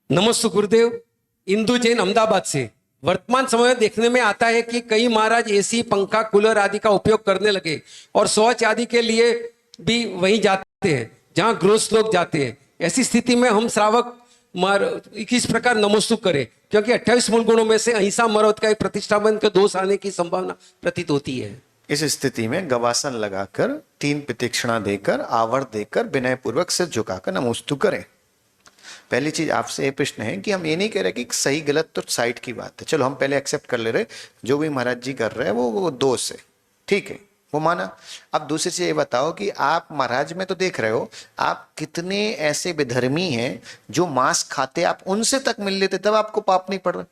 नमस्ते गुरुदेव। इंदु जैन अहमदाबाद से। वर्तमान समय में देखने में आता है कि कई महाराज एसी, पंखा, कूलर आदि का उपयोग करने लगे और शौच आदि के लिए भी वहीं जाते हैं जहां गृहस्थ लोग जाते हैं। ऐसी स्थिति में हम श्रावक किस प्रकार नमस्तुक करें, क्योंकि 28 मूल गुणों में से अहिंसा, मरोध का एक प्रतिष्ठापन के दोष आने की संभावना प्रतीत होती है। इस स्थिति में गवासन लगाकर 3 प्रदक्षिणा देकर आवर्त देकर विनय पूर्वक सिर झुकाकर नमोस्तु करें। पहली चीज आपसे ये प्रश्न है कि हम ये नहीं कह रहे कि सही गलत तो साइड की बात है, चलो हम पहले एक्सेप्ट कर ले रहे जो भी महाराज जी कर रहे हैं वो दोष है, ठीक है, वो माना। अब दूसरी चीज ये बताओ कि आप महाराज में तो देख रहे हो आप कितने ऐसे विधर्मी हैं जो मांस खाते, आप उनसे तक मिल लेते तब आपको पाप नहीं पड़ रहा।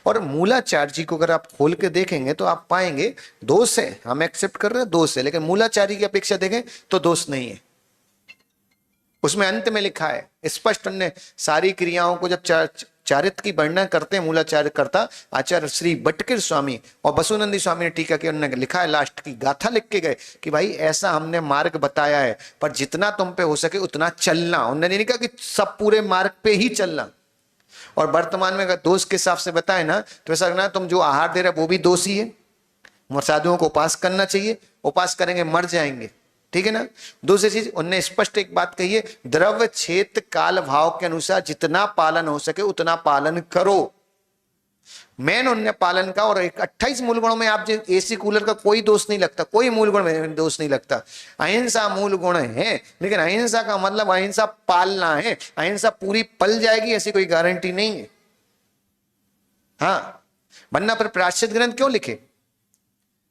और मूलाचार्य जी को अगर आप खोल के देखेंगे तो आप पाएंगे दोष है, हम एक्सेप्ट कर रहे हैं दोष है, लेकिन मूलाचार्य की अपेक्षा देखें तो दोष नहीं है। उसमें अंत में लिखा है स्पष्ट, उन्होंने सारी क्रियाओं को जब चारित्र की वर्णना करते हैं मूलाचार्य करता आचार्य श्री बटकिर स्वामी और बसुनंदी स्वामी ने टीका की, उन्होंने लिखा है लास्ट की गाथा लिख के गए कि भाई ऐसा हमने मार्ग बताया है पर जितना तुम पे हो सके उतना चलना। उन्होंने नहीं कहा कि सब पूरे मार्ग पे ही चलना। और वर्तमान में अगर दोष के हिसाब से बताए ना तो ऐसा लगना तुम जो आहार दे रहे वो भी दोषी है। साधुओं को उपास करना चाहिए, उपास करेंगे मर जाएंगे, ठीक है ना। दूसरी चीज उनने स्पष्ट एक बात कही है, द्रव्य क्षेत्र काल भाव के अनुसार जितना पालन हो सके उतना पालन करो। मैन उनने पालन का। और 28 मूल गुणों में आप जो एसी कूलर का कोई दोष नहीं लगता, कोई मूल गुण में दोष नहीं लगता। अहिंसा मूल गुण है, लेकिन अहिंसा का मतलब अहिंसा पालना है। अहिंसा पूरी पल जाएगी ऐसी कोई गारंटी नहीं है। हाँ, वरना पर प्रायश्चित ग्रंथ क्यों लिखे।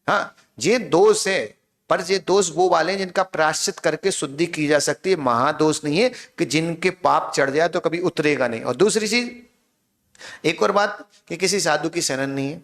हाँ, ये दोष है पर ये दोष वो वाले जिनका प्रायश्चित करके शुद्धि की जा सकती है, महादोष नहीं है कि जिनके पाप चढ़ जाए तो कभी उतरेगा नहीं। और दूसरी चीज एक और बात कि किसी साधु की शरण नहीं है,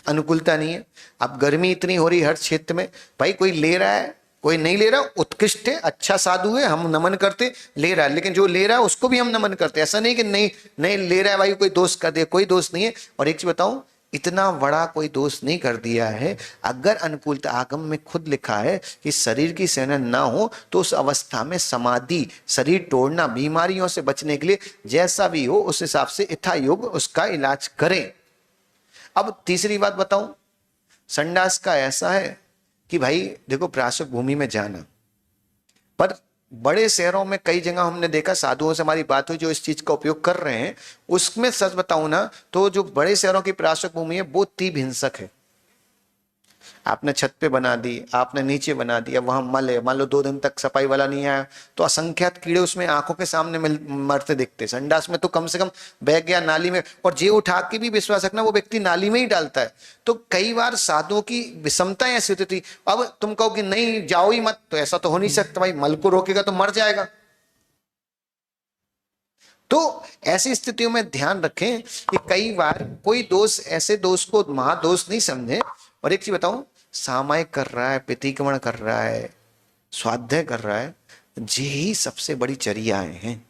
अनुकूलता नहीं है। अब गर्मी इतनी हो रही हर क्षेत्र में, भाई कोई ले रहा है कोई नहीं ले रहा, उत्कृष्ट है, अच्छा साधु है, हम नमन करते, ले रहा है, लेकिन जो ले रहा है उसको भी हम नमन करते। ऐसा नहीं कि नहीं नहीं ले रहा है भाई कोई दोष कर दे, कोई दोष नहीं है। और एक चीज बताऊं, इतना बड़ा कोई दोष नहीं कर दिया है। अगर अनुकूलता, आगम में खुद लिखा है कि शरीर की सेना ना हो तो उस अवस्था में समाधि, शरीर तोड़ना, बीमारियों से बचने के लिए जैसा भी हो उस हिसाब से यथा योग उसका इलाज करें। अब तीसरी बात बताऊं, संडास का ऐसा है कि भाई देखो प्राशक भूमि में जाना, पर बड़े शहरों में कई जगह हमने देखा, साधुओं से हमारी बात हुई जो इस चीज का उपयोग कर रहे हैं, उसमें सच बताऊं ना तो जो बड़े शहरों की प्राशक भूमि है वो तीव्र हिंसक है। आपने छत पे बना दी, आपने नीचे बना दिया, वहां मल है, मान लो 2 दिन तक सफाई वाला नहीं आया तो असंख्यात कीड़े उसमें आंखों के सामने मरते दिखते। संडास में तो कम से कम बह गया नाली में, और जे उठा के भी विश्वास रखना वो व्यक्ति नाली में ही डालता है। तो कई बार साधुओं की विषमताएं ऐसी होती थी। अब तुम कहो कि नहीं जाओ ही मत, तो ऐसा तो हो नहीं सकता, भाई मल को रोकेगा तो मर जाएगा। तो ऐसी स्थितियों में ध्यान रखें कि कई बार कोई दोष, ऐसे दोष को महादोष नहीं समझे। और एक चीज बताऊं, सामायिक कर रहा है, प्रतिक्रमण कर रहा है, स्वाध्याय कर रहा है, यही सबसे बड़ी चर्याएं हैं।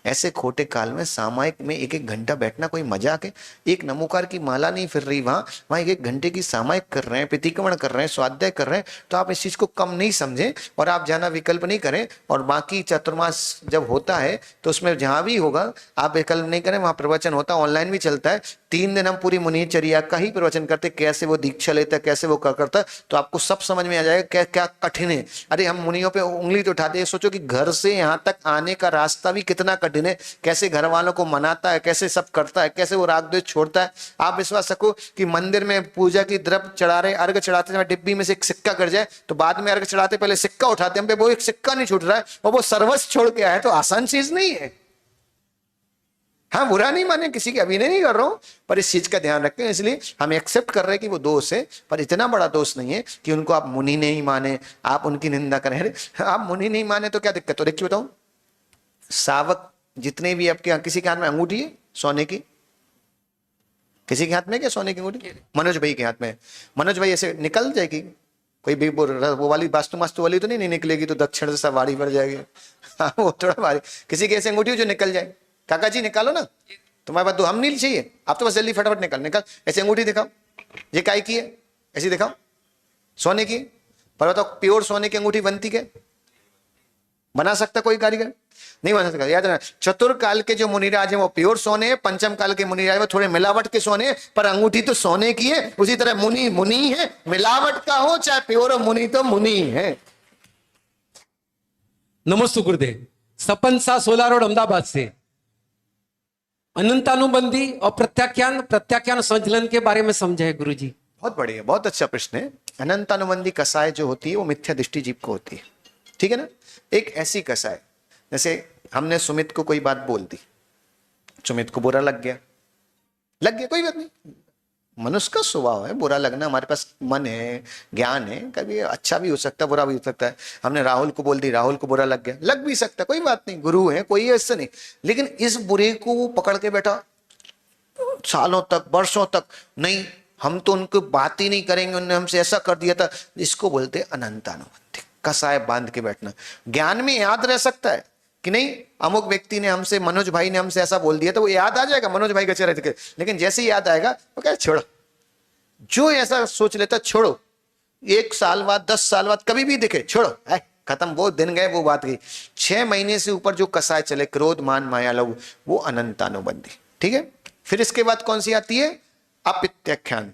ऐसे खोटे काल में सामायिक में 1-1 घंटा बैठना कोई मजाक है। एक नमोकार की माला नहीं फिर रही वहां 1-1 घंटे की सामायिक कर रहे हैं, प्रतिक्रमण कर रहे हैं, स्वाध्याय कर रहे हैं, तो आप इस चीज को कम नहीं समझें और आप जाना विकल्प नहीं करें। और बाकी चतुर्मास जब होता है तो उसमें जहां भी होगा आप विकल्प नहीं करें, वहां प्रवचन होता है, ऑनलाइन भी चलता है। 3 दिन हम पूरी मुनिचर्या का ही प्रवचन करते, कैसे वो दीक्षा लेता है, कैसे वो करता है, तो आपको सब समझ में आ जाएगा क्या क्या कठिन है। अरे हम मुनियों पे उंगली तो उठाते हैं, सोचो कि घर से यहाँ तक आने का रास्ता भी कितना कठिन है, कैसे घर वालों को मनाता है, कैसे सब करता है, कैसे वो राग द्वेष छोड़ता है। आप विश्वास रखो कि मंदिर में पूजा की द्रव्य चढ़ा रहे, अर्घ चढ़ाते समय डिब्बी में से एक सिक्का गिर जाए तो बाद में अर्घ चढ़ाते पहले सिक्का उठाते, हम पे वो एक सिक्का नहीं छूट रहा है और वो सर्वस्व छोड़ के आया, तो आसान चीज नहीं है। हाँ, बुरा नहीं माने, किसी के अभिनय नहीं कर रहा हूं, पर इस चीज का ध्यान रखें। इसलिए हम एक्सेप्ट कर रहे हैं कि वो दोष है, पर इतना बड़ा दोष नहीं है कि उनको आप मुनि नहीं माने, आप उनकी निंदा करें। आप मुनि नहीं माने तो क्या दिक्कत। तो देखिए बताऊं, सावक जितने भी आपके, किसी के हाथ में अंगूठी है सोने की, किसी के हाथ में क्या सोने की अंगूठी, मनोज भाई के हाथ में। मनोज भाई ऐसे निकल जाएगी, कोई भी वो वाली वास्तु मास्तु वाली तो नहीं निकलेगी, तो दक्षिण से सवारी बढ़ जाएगी। हाँ, वो थोड़ा भारी। किसी की ऐसे अंगूठी हो जो निकल जाए, काका जी निकालो ना, तुम्हारे पास 2 हम नहीं चाहिए, आप तो बस जल्दी फटाफट निकाल। ऐसे अंगूठी दिखाओ, ये काय की है, ऐसी दिखाओ, सोने की। पर बताओ प्योर सोने की अंगूठी बनती क्या, बना सकता कोई कारीगर? नहीं बना सकता। याद रखना, चतुर काल के जो मुनिराज हैं वो प्योर सोने हैं, पंचम काल के मुनिराज वो थोड़े मिलावट के सोने हैं, पर अंगूठी तो सोने की है। उसी तरह मुनि मुनि है, मिलावट का हो चाहे प्योर हो, मुनि तो मुनि है। नमस्ते गुरुदेव। सपन शाह 16 रोड अहमदाबाद से अनंतानुबंधी और प्रत्याख्यान संचलन के बारे में समझाए गुरुजी। बहुत बढ़िया, बहुत अच्छा प्रश्न है। अनंतानुबंधी कसाय जो होती है वो मिथ्या दृष्टि जीव को होती है, ठीक है ना। एक ऐसी कसाय, जैसे हमने सुमित को कोई बात बोल दी, सुमित को बुरा लग गया, कोई बात नहीं, मनुष्य का स्वभाव है बुरा लगना, हमारे पास मन है, ज्ञान है, कभी अच्छा भी हो सकता है बुरा भी हो सकता है। हमने राहुल को बोल दी, राहुल को बुरा लग गया, लग भी सकता है, कोई बात नहीं, गुरु है, कोई ऐसा नहीं। लेकिन इस बुरे को वो पकड़ के बैठा सालों तक, वर्षों तक, नहीं हम तो उनको बात ही नहीं करेंगे, उन्होंने हमसे ऐसा कर दिया था, इसको बोलते अनंतानुबंधी कसाय बांध के बैठना। ज्ञान में याद रह सकता है कि नहीं, अमुक व्यक्ति ने हमसे, मनोज भाई ने हमसे ऐसा बोल दिया, तो वो याद आ जाएगा, मनोज भाई का चेहरा दिखे, लेकिन जैसे ही याद आएगा वो कहे छोड़ो। जो ऐसा सोच लेता छोड़ो, 1 साल बाद 10 साल बाद कभी भी दिखे छोड़ो, है खत्म, वो दिन गए, वो बात गई। 6 महीने से ऊपर जो कसाय चले, क्रोध मान माया लोभ, वो अनंतानुबंधी, ठीक है। फिर इसके बाद कौन सी आती है? अपित्याख्यान।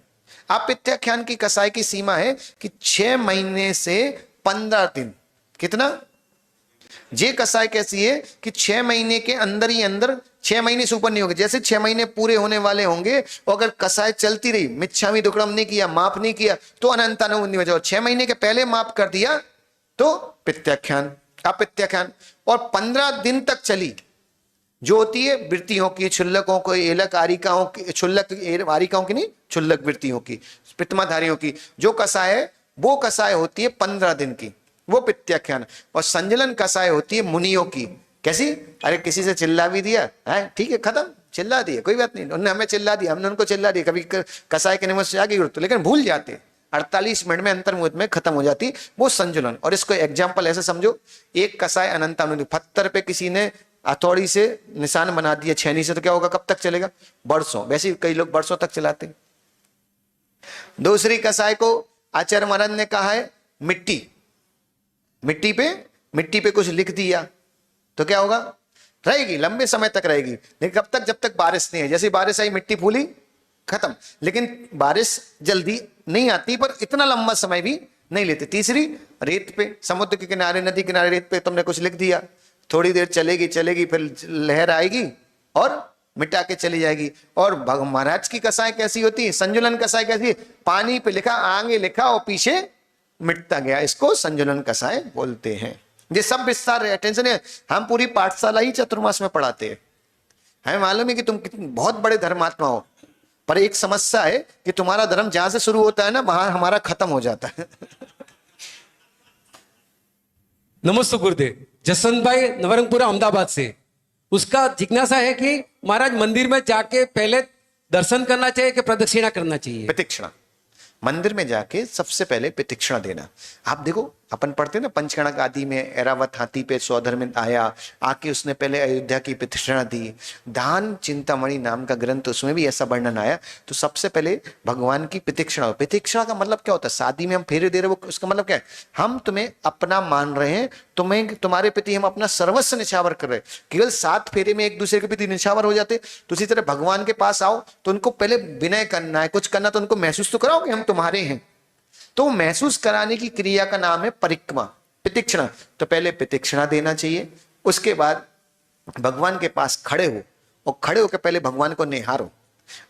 अपित्याख्यान की कसाय की सीमा है कि 6 महीने से 15 दिन। कितना? ये कसाय कैसी है कि 6 महीने के अंदर ही अंदर, 6 महीने से ऊपर नहीं होगा, जैसे 6 महीने पूरे होने वाले होंगे और अगर कसाय चलती रही, मिच्छामी दुक्कड़म नहीं किया, माफ नहीं किया, तो अनंतानुबंधी हो जाओ। 6 महीने के पहले माफ कर दिया तो पित्याख्यान, अपित्याख्यान। और 15 दिन तक चली, जो होती है वृत्तियों की, क्षुल्लकों को, एलक आरिकाओं की, क्षुल्लक आरिकाओं की नहीं, क्षुल्लक वृत्तियों की, पित्तमाधारियों की जो कसाय है, वो कसाय होती है 15 दिन की, वो पित्याख्यान। और संजलन कसाय होती है मुनियों की। कैसी? अरे किसी से चिल्ला भी दिया है, ठीक है, खत्म, चिल्ला दिया, कोई बात नहीं, उन्होंने हमें चिल्ला दिया, हमने उनको चिल्ला दिया, कभी कसाय के निमित्त से आगे उड़ते, लेकिन भूल जाते, 48 मिनट में अंतर्मुहूर्त में खत्म हो जाती वो संजुलन। और इसको एग्जाम्पल ऐसे समझो, एक कसाय अनंतानुबंधी, पत्थर पे किसी ने हथौड़ी से निशान बना दिया छेनी से, तो क्या होगा, कब तक चलेगा? बरसों। वैसे ही कई लोग बरसों तक चलाते। दूसरी कसाय को आचार्य महाराज ने कहा है मिट्टी पे कुछ लिख दिया तो क्या होगा? रहेगी, लंबे समय तक रहेगी, लेकिन कब तक? जब तक बारिश नहीं है। जैसे बारिश आई, मिट्टी फूली, खत्म। लेकिन बारिश जल्दी नहीं आती, पर इतना लंबा समय भी नहीं लेती। तीसरी, रेत पे, समुद्र के किनारे, नदी किनारे, रेत पे तुमने कुछ लिख दिया, थोड़ी देर चलेगी, फिर लहर आएगी और मिटा के चली जाएगी। और महाराज की कसाय कैसी होती है? संजुलन कसाय कैसी है? पानी पे लिखा, आगे लिखा और पीछे मिटता गया, इसको संजुलन कसाय बोलते हैं। ये सब विस्तार है, टेंशन है, हम पूरी पाठशाला ही चतुर्मास में पढ़ाते हैं। हमें मालूम है कि तुम बहुत बड़े धर्मात्मा हो, पर एक समस्या है कि तुम्हारा धर्म जहां से शुरू होता है ना, वहां हमारा खत्म हो जाता है। नमस्ते गुरुदेव। जसवंत भाई नवरंगपुरा अहमदाबाद से, उसका जिज्ञासा है कि महाराज मंदिर में जाके पहले दर्शन करना चाहिए कि प्रदक्षिणा करना चाहिए? प्रदक्षिणा। मंदिर में जाके सबसे पहले प्रदक्षिणा देना। आप देखो, अपन पढ़ते ना पंचकणक आदि में, ऐरावत हाथी पे सौधर में आया, आके उसने पहले अयोध्या की प्रदक्षिणा दी। दान चिंतामणि नाम का ग्रंथ, उसमें भी ऐसा वर्णन आया। तो सबसे पहले भगवान की प्रदक्षिणा। प्रदक्षिणा का मतलब क्या होता है? शादी में हम फेरे दे रहे, वो उसका मतलब क्या है? हम तुम्हें अपना मान रहे हैं, तुम्हें, तुम्हारे प्रति हम अपना सर्वस्व निछावर कर रहे हैं। केवल 7 फेरे में एक दूसरे के प्रति निछावर हो जाते। तो उसी तरह भगवान के पास आओ तो उनको पहले विनय करना है, कुछ करना, तो उनको महसूस तो कराओ कि हम तुम्हारे हैं। तो महसूस कराने की क्रिया का नाम है परिक्रमा, प्रदक्षिणा। तो पहले प्रदक्षिणा देना चाहिए, उसके बाद भगवान के पास खड़े हो, और खड़े होकर पहले भगवान को निहारो।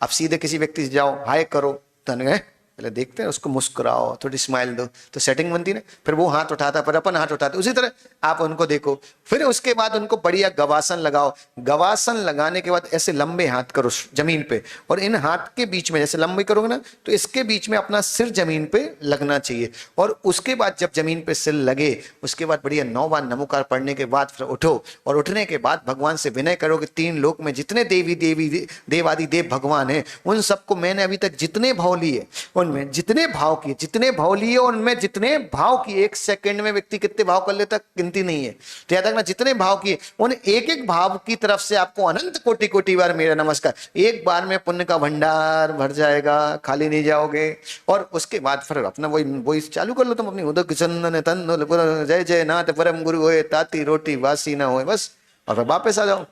अब सीधे किसी व्यक्ति से जाओ, हाय करो, तो पहले देखते हैं, उसको मुस्कुराओ, थोड़ी स्माइल दो, तो सेटिंग बनती ना। फिर वो हाथ उठाता, फिर अपन हाथ उठाते, उसी तरह आप उनको देखो। फिर उसके बाद उनको बढ़िया गवासन लगाओ। गवासन लगाने के बाद ऐसे लंबे हाथ करो जमीन पे, और इन हाथ के बीच में जैसे लंबे करोगे ना, तो इसके बीच में अपना सिर जमीन पे लगना चाहिए। और उसके बाद जब जमीन पे सिर लगे, उसके बाद बढ़िया 9 बार नमोकार पढ़ने के बाद फिर उठो, और उठने के बाद भगवान से विनय करो कि 3 लोक में जितने देवादि देव भगवान है, उन सबको मैंने अभी तक जितने भाव लिए, उन में जितने भाव किए, जितने भाव लिए और उनमें जितने भाव किए, एक सेकंड में व्यक्ति कितने भाव कर लेता गिनती नहीं है। तो याद रखना, जितने भाव किए उन एक एक भाव की तरफ से आपको अनंत कोटि कोटि बार मेरा नमस्कार। एक बार में पुण्य का भंडार भर जाएगा, खाली नहीं जाओगे। और उसके बाद फिर अपना वही वही चालू कर लो तुम अपनी, उदक चंदन तन जय जय नाथ परम गुरु होए, ताती रोटी वासी ना होए, बस। और फिर वापस आ जाओ।